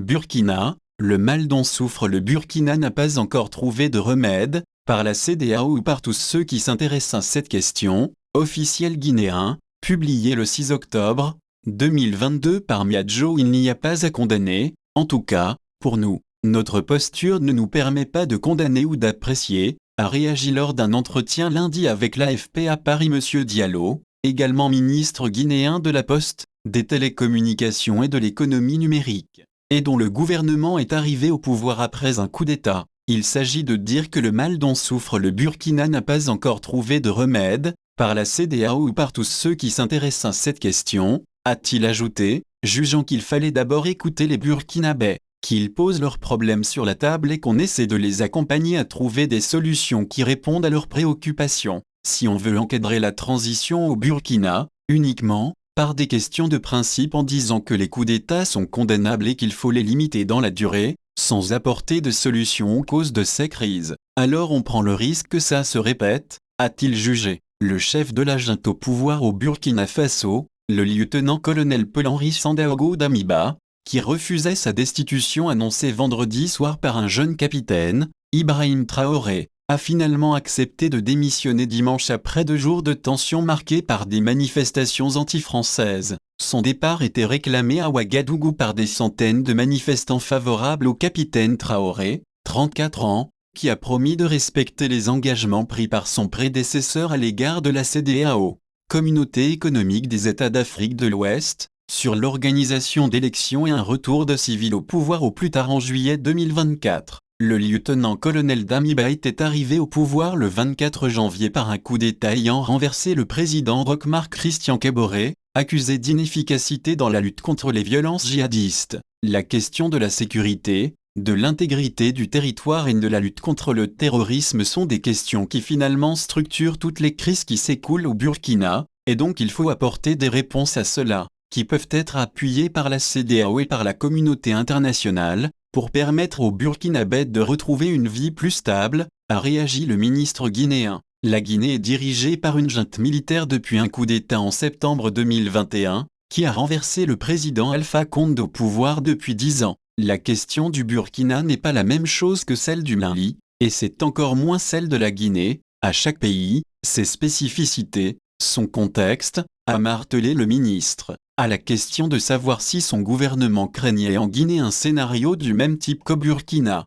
Burkina, le mal dont souffre le Burkina n'a pas encore trouvé de remède, par la CEDEAO ou par tous ceux qui s'intéressent à cette question, officiel guinéen, publié le 6 octobre 2022 par Miadjo. Il n'y a pas à condamner, en tout cas, pour nous. Notre posture ne nous permet pas de condamner ou d'apprécier, a réagi lors d'un entretien lundi avec l'AFP à Paris M. Diallo, également ministre guinéen de la Poste, des télécommunications et de l'économie numérique, et dont le gouvernement est arrivé au pouvoir après un coup d'État. Il s'agit de dire que le mal dont souffre le Burkina n'a pas encore trouvé de remède, par la CEDEAO ou par tous ceux qui s'intéressent à cette question, a-t-il ajouté, jugeant qu'il fallait d'abord écouter les Burkinabés, qu'ils posent leurs problèmes sur la table et qu'on essaie de les accompagner à trouver des solutions qui répondent à leurs préoccupations. Si on veut encadrer la transition au Burkina, uniquement, par des questions de principe en disant que les coups d'État sont condamnables et qu'il faut les limiter dans la durée, sans apporter de solution aux causes de ces crises, alors on prend le risque que ça se répète, a-t-il jugé. Le chef de la junte au pouvoir au Burkina Faso, le lieutenant-colonel Paul-Henri Sandaogo Damiba, qui refusait sa destitution annoncée vendredi soir par un jeune capitaine, Ibrahim Traoré, a finalement accepté de démissionner dimanche après 2 jours de tensions marquées par des manifestations anti-françaises. Son départ était réclamé à Ouagadougou par des centaines de manifestants favorables au capitaine Traoré, 34 ans, qui a promis de respecter les engagements pris par son prédécesseur à l'égard de la CEDEAO, Communauté économique des États d'Afrique de l'Ouest, sur l'organisation d'élections et un retour de civils au pouvoir au plus tard en juillet 2024. Le lieutenant-colonel Damiba était arrivé au pouvoir le 24 janvier par un coup d'État ayant renversé le président Roch-Marc Christian Kaboré, accusé d'inefficacité dans la lutte contre les violences djihadistes. La question de la sécurité, de l'intégrité du territoire et de la lutte contre le terrorisme sont des questions qui finalement structurent toutes les crises qui s'écoulent au Burkina, et donc il faut apporter des réponses à cela, qui peuvent être appuyées par la CEDEAO et par la communauté internationale, pour permettre aux Burkinabés de retrouver une vie plus stable, a réagi le ministre guinéen. La Guinée est dirigée par une junte militaire depuis un coup d'État en septembre 2021, qui a renversé le président Alpha Condé au pouvoir depuis 10 ans. La question du Burkina n'est pas la même chose que celle du Mali, et c'est encore moins celle de la Guinée. À chaque pays, ses spécificités, son contexte, a martelé le ministre. À la question de savoir si son gouvernement craignait en Guinée un scénario du même type qu'au Burkina,